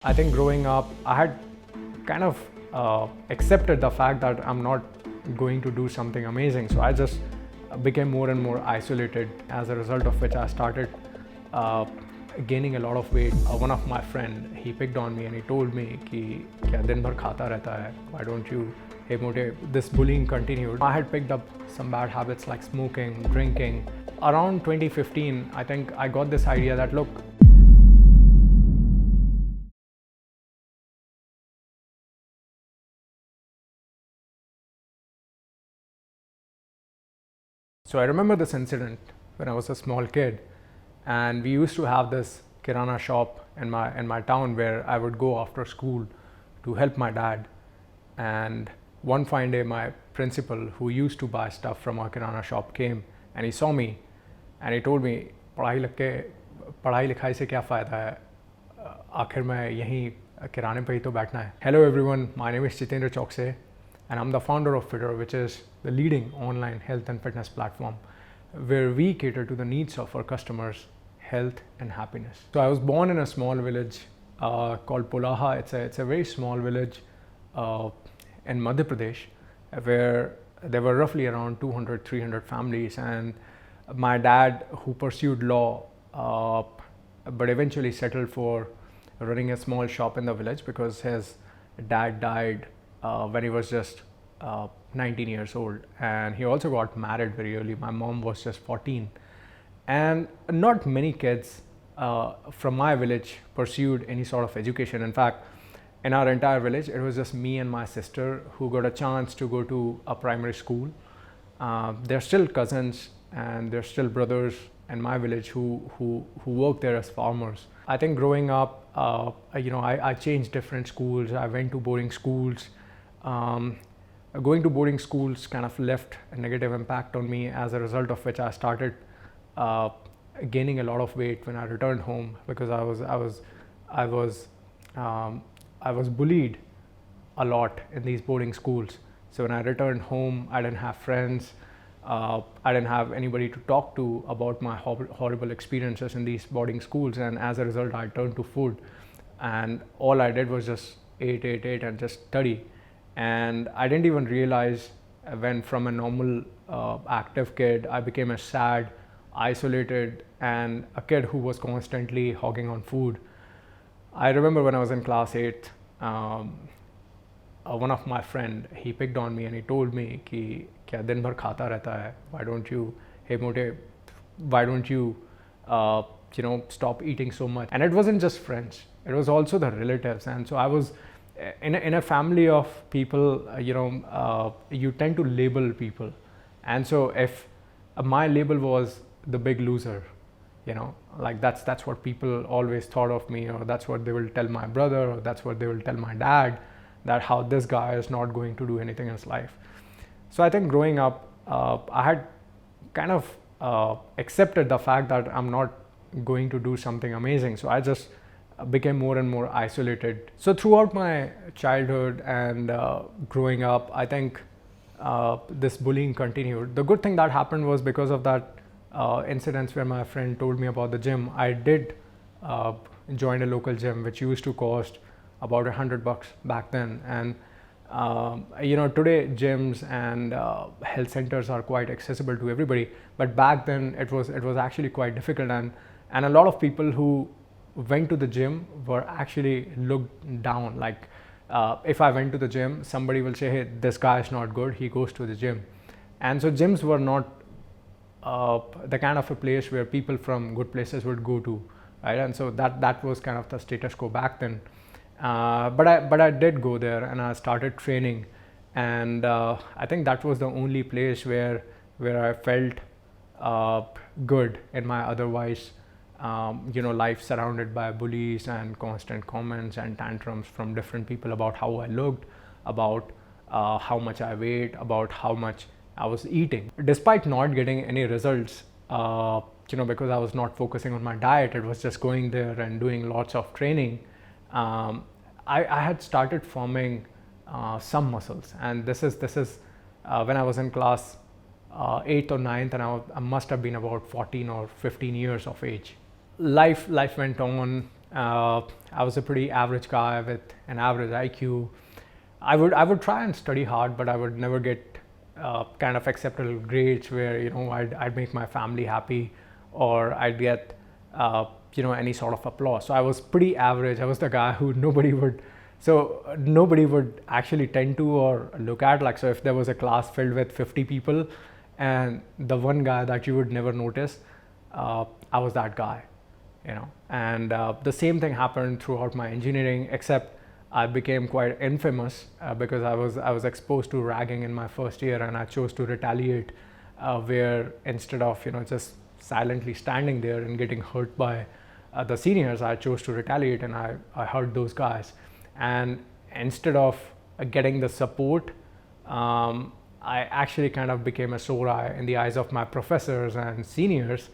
I think growing up, I had kind of accepted the fact that I'm not going to do something amazing. So I just became more and more isolated, as a result of which I started uh, gaining a lot of weight. One of my friend, he picked on me and he told me कि क्या दिन भर खाता रहता है, why don't you, hey मोटे. This bullying continued. I had picked up some bad habits like smoking, drinking. Around 2015, I think I got this idea that look, so I remember this incident when I was a small kid, and we used to have this kirana shop in my town where I would go after school to help my dad. And one fine day, my principal, who used to buy stuff from our kirana shop, came and he saw me and he told me, पढ़ाई लिखाई से क्या फ़ायदा है, आखिर में यहीं किराने पे ही तो बैठना है. Hello everyone, my name is Jitendra Chokse and I'm the founder of Fitter, which is the leading online health and fitness platform where we cater to the needs of our customers, health and happiness. So I was born in a small village called Polaha. It's a very small village in Madhya Pradesh, where there were roughly around 200-300 families. And my dad, who pursued law but eventually settled for running a small shop in the village because his dad died when he was just 19 years old, and he also got married very early. My mom was just 14, and not many kids from my village pursued any sort of education. In fact, in our entire village, it was just me and my sister who got a chance to go to a primary school. They're still cousins and they're still brothers in my village who work there as farmers. I think growing up, I changed different schools. I went to boarding schools. Going to boarding schools kind of left a negative impact on me, as a result of which I started gaining a lot of weight when I returned home, because I was bullied a lot in these boarding schools. So when I returned home, I didn't have friends. I didn't have anybody to talk to about my horrible experiences in these boarding schools, and as a result, I turned to food, and all I did was just eat, and just study. And I didn't even realize when from a normal active kid, I became a sad, isolated, and a kid who was constantly hogging on food. I remember when I was in class 8th, one of my friend, he picked on me and he told me कि क्या दिन भर खाता रहता है, why don't you, hey मोटे, why don't you stop eating so much. And it wasn't just friends, it was also the relatives. And so I was in a family of people, you tend to label people. And so if my label was the big loser, like that's what people always thought of me, or that's what they will tell my brother, or that's what they will tell my dad, that how this guy is not going to do anything in his life. So I think growing up, I had kind of accepted the fact that I'm not going to do something amazing. So I just became more and more isolated. So throughout my childhood and growing up, I think this bullying continued. The good thing that happened was, because of that incidents where my friend told me about the gym, I did join a local gym which used to cost about $100 back then. And today gyms and health centers are quite accessible to everybody, but back then it was actually quite difficult. And a lot of people who went to the gym were actually looked down. Like if I went to the gym, somebody will say, hey, this guy is not good, he goes to the gym. And so gyms were not the kind of a place where people from good places would go to, right? And so that was kind of the status quo back then. But I did go there and I started training, and I think that was the only place where I felt good in my otherwise life surrounded by bullies and constant comments and tantrums from different people about how I looked, about how much I weighed, about how much I was eating. Despite not getting any results, because I was not focusing on my diet, it was just going there and doing lots of training. I had started forming some muscles, and this is when I was in class 8th or 9th, and I must have been about 14 or 15 years of age. Life went on. I was a pretty average guy with an average IQ. I would try and study hard, but I would never get kind of acceptable grades where I'd make my family happy, or I'd get any sort of applause. So I was pretty average. I was the guy who nobody would actually tend to or look at. Like, so if there was a class filled with 50 people, and the one guy that you would never notice, I was that guy, And the same thing happened throughout my engineering, except I became quite infamous because I was exposed to ragging in my first year, and I chose to retaliate, where instead of just silently standing there and getting hurt by the seniors, I chose to retaliate, and I hurt those guys. And instead of getting the support, I actually kind of became a sore eye in the eyes of my professors and seniors,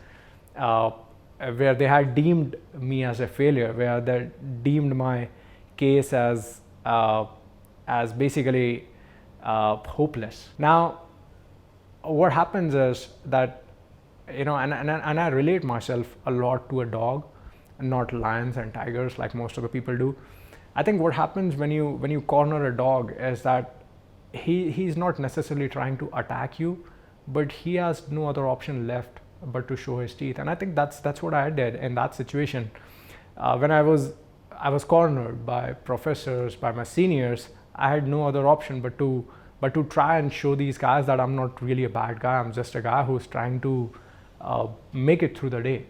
where they had deemed me as a failure, where they deemed my case as basically hopeless. Now, what happens is that and I relate myself a lot to a dog, not lions and tigers like most of the people do. I think what happens when you corner a dog is that he's not necessarily trying to attack you, but he has no other option left but to show his teeth. And I think that's what I did in that situation. When I was cornered by professors, by my seniors, I had no other option but to try and show these guys that I'm not really a bad guy. I'm just a guy who's trying to make it through the day.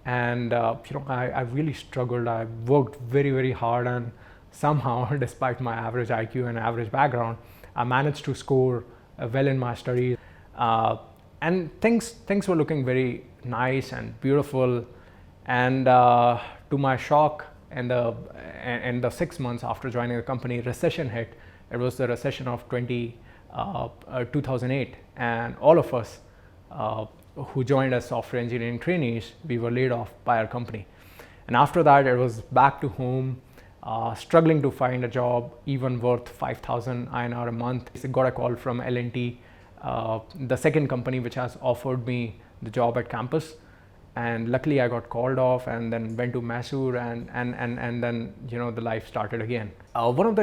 And I really struggled. I worked very, very hard, and somehow, despite my average IQ and average background, I managed to score well in my studies. And things were looking very nice and beautiful. And to my shock, in the 6 months after joining the company, recession hit. It was the recession of 2008, and all of us who joined as software engineering trainees, we were laid off by our company. And after that, it was back to home, struggling to find a job even worth 5,000 INR a month. I got a call from L&T, the second company which has offered me the job at campus. And luckily I got called off, and then went to Mysore, and then the life started again. One of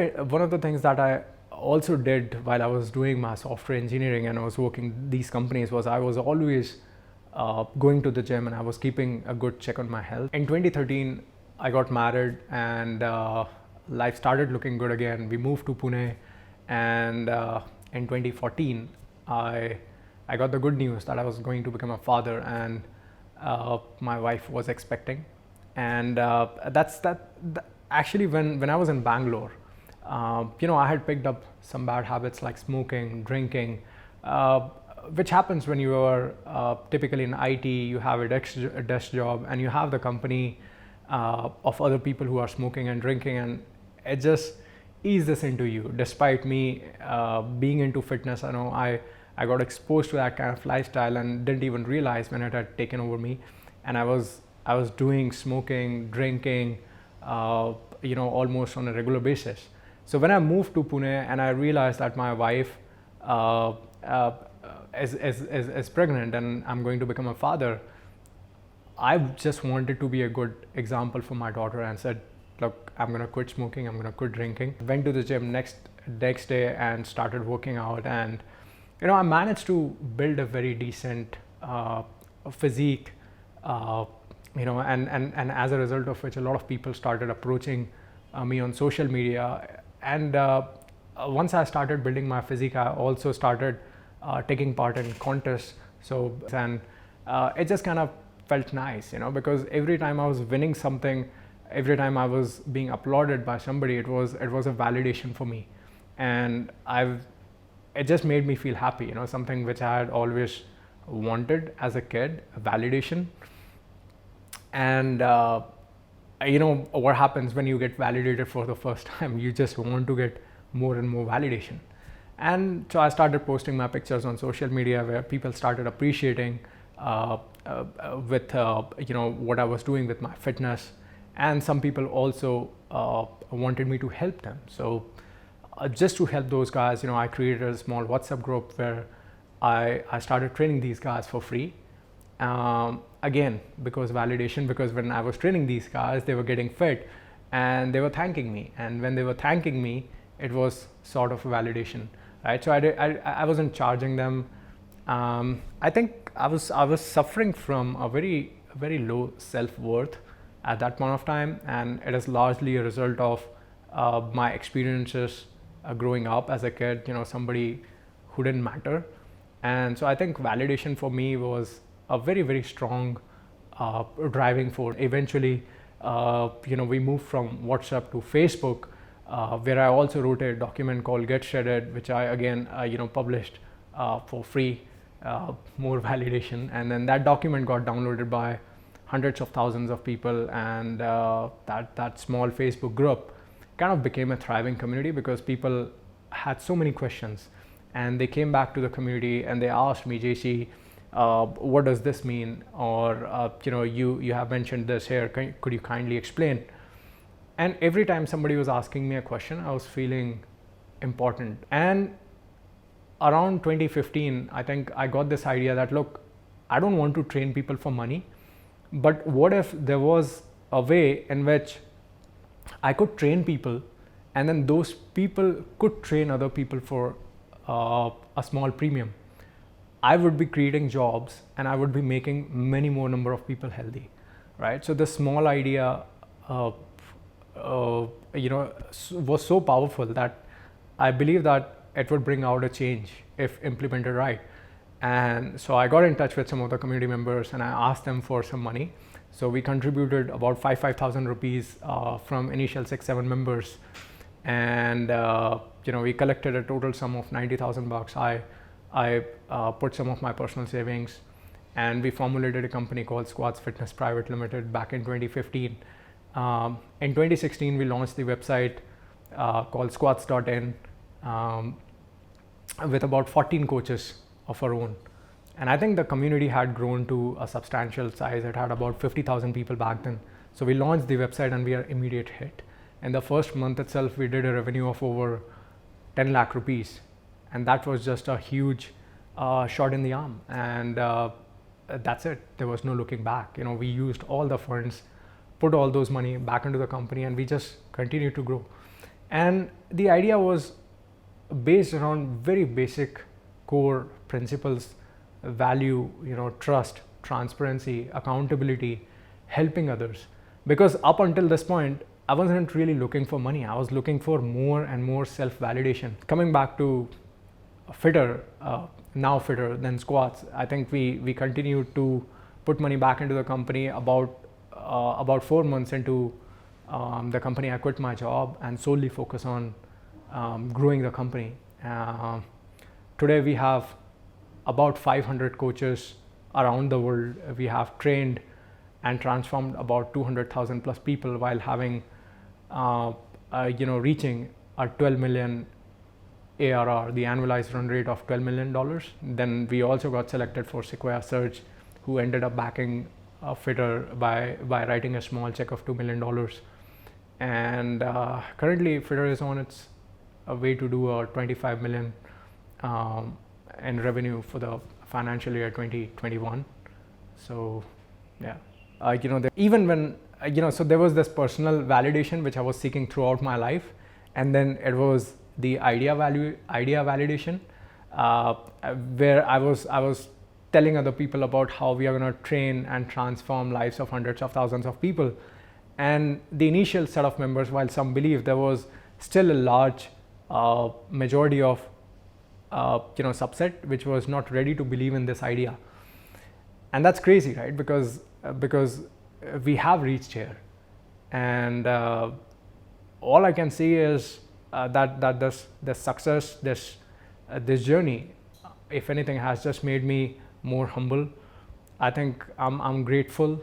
the things that I also did while I was doing my software engineering and I was working these companies was I was always going to the gym, and I was keeping a good check on my health. In 2013, I got married, and life started looking good again. We moved to Pune, and in 2014, I got the good news that I was going to become a father, and my wife was expecting. And actually, when I was in Bangalore, I had picked up some bad habits like smoking, drinking, which happens when you are typically in IT. You have a desk job, and you have the company of other people who are smoking and drinking, and it just eases into you. Despite me being into fitness, I got exposed to that kind of lifestyle and didn't even realize when it had taken over me. And I was doing smoking, drinking, almost on a regular basis. So when I moved to Pune and I realized that my wife is pregnant and I'm going to become a father, I just wanted to be a good example for my daughter, and said, look, I'm going to quit smoking, I'm going to quit drinking. Went to the gym next day and started working out, and I managed to build a very decent physique, and as a result of which, a lot of people started approaching me on social media. And once I started building my physique, I also started taking part in contests. And it just kind of felt nice, because every time I was winning something, every time I was being applauded by somebody, it was a validation for me. And it just made me feel happy, something which I had always wanted as a kid, a validation. And what happens when you get validated for the first time? You just want to get more and more validation. And so I started posting my pictures on social media, where people started appreciating with what I was doing with my fitness. And some people also wanted me to help them. So just to help those guys, I created a small WhatsApp group where I started training these guys for free. again, because validation, because when I was training these guys, they were getting fit and they were thanking me. And when they were thanking me, it was sort of validation, right? So I wasn't charging them. I think I was suffering from a very low self-worth at that point of time, and it is largely a result of my experiences growing up as a kid, somebody who didn't matter. And so I think validation for me was a very strong driving force. Eventually, we moved from WhatsApp to Facebook, where I also wrote a document called Get Shredded, which I again published for free. More validation, and then that document got downloaded by hundreds of thousands of people, and that small Facebook group kind of became a thriving community because people had so many questions, and they came back to the community and they asked me, JC, what does this mean? Or you have mentioned this here, could you kindly explain? And every time somebody was asking me a question, I was feeling important. And around 2015, I think I got this idea that, look, I don't want to train people for money, but what if there was a way in which I could train people and then those people could train other people for a small premium? I would be creating jobs and I would be making many more number of people healthy, right? So this small idea was so powerful that I believe that it would bring out a change if implemented right. And so I got in touch with some of the community members and I asked them for some money. So we contributed about 5,000 rupees from initial 6-7 members, and we collected a total sum of 90,000 bucks. I put some of my personal savings, and we formulated a company called Squats Fitness Private Limited back in 2015. In 2016, we launched the website called squats.in with about 14 coaches of our own. And I think the community had grown to a substantial size. It had about 50,000 people back then. So we launched the website and we are immediate hit. In the first month itself, we did a revenue of over 10 lakh rupees. And that was just a huge shot in the arm. And that's it. There was no looking back. We used all the funds, put all those money back into the company, and we just continued to grow. And the idea was based around very basic core principles: value, trust, transparency, accountability, helping others. Because up until this point, I wasn't really looking for money. I was looking for more and more self-validation. Coming back to Fitter, now Fitter, then Squats, I think we continued to put money back into the company. About 4 months into the company, I quit my job and solely focus on growing the company. Today we have about 500 coaches around the world. We have trained and transformed about 200,000 plus people while having reaching a 12 million ARR, the annualized run rate of $12 million. Then we also got selected for Sequoia Search, who ended up backing Fitter by writing a small check of $2 million. And currently Fitter is on its way to do a 25 million in revenue for the financial year 2021. So yeah, even when so there was this personal validation which I was seeking throughout my life, and then it was the idea validation, where I was telling other people about how we are going to train and transform lives of hundreds of thousands of people. And the initial set of members, while some believed, there was still a large majority of subset which was not ready to believe in this idea. And that's crazy, right? Because we have reached here, and all I can say is that this success, this journey, if anything, has just made me more humble. I think I'm grateful.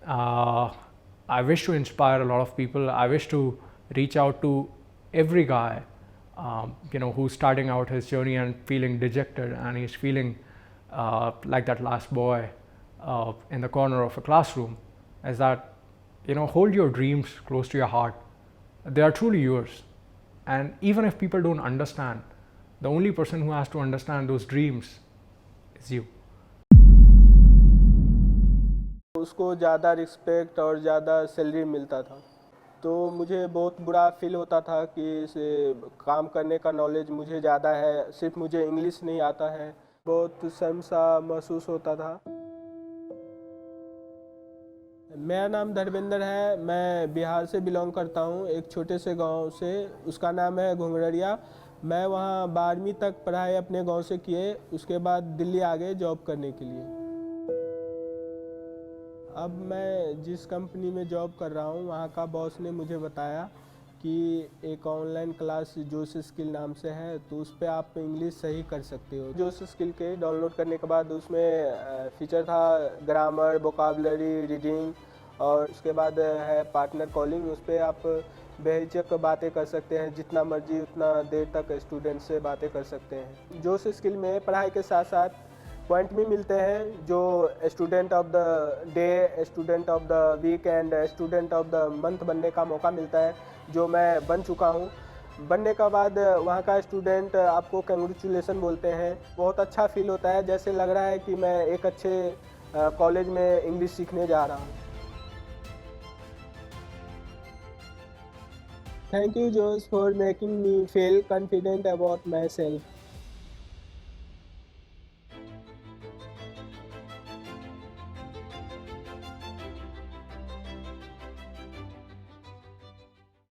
I wish to inspire a lot of people. I wish to reach out to every guy who's starting out his journey and feeling dejected, and he's feeling like that last boy in the corner of a classroom. Is that hold your dreams close to your heart. They are truly yours. And even if people don't understand, the only person who has to understand those dreams is you. उसको ज़्यादा respect और ज़्यादा salary मिलता था। तो मुझे बहुत बुरा फील होता था कि इसे काम करने का नॉलेज मुझे ज़्यादा है, सिर्फ मुझे इंग्लिश नहीं आता है। बहुत शर्म सा महसूस होता था। मेरा नाम धर्मेंद्र है, मैं बिहार से बिलोंग करता हूँ, एक छोटे से गांव से। उसका नाम है घुंघररिया। मैं वहाँ 12वीं तक पढ़ाई अपने गांव से किए, उसके बाद दिल्ली आ गए जॉब करने के लिए। अब मैं जिस कंपनी में जॉब कर रहा हूँ, वहाँ का बॉस ने मुझे बताया कि एक ऑनलाइन क्लास जोश स्किल नाम से है, तो उस पर आप इंग्लिश सही कर सकते हो। जोश स्किल के डाउनलोड करने के बाद उसमें फीचर था ग्रामर, वोकाबलरी, रीडिंग, और उसके बाद है पार्टनर कॉलिंग। उस पर आप बेहिचक बातें कर सकते हैं, जितना मर्जी उतना देर तक स्टूडेंट से बातें कर सकते हैं। जोश स्किल में पढ़ाई के साथ साथ पॉइंट भी मिलते हैं, जो student of the day, student of the week and student of the month बनने का मौका मिलता है, जो मैं बन चुका हूँ। बनने के बाद वहाँ का स्टूडेंट आपको कंग्रेचुलेसन बोलते हैं। बहुत अच्छा फील होता है, जैसे लग रहा है कि मैं एक अच्छे कॉलेज में इंग्लिश सीखने जा रहा हूँ। Thank you, Josh, for making me feel confident about myself.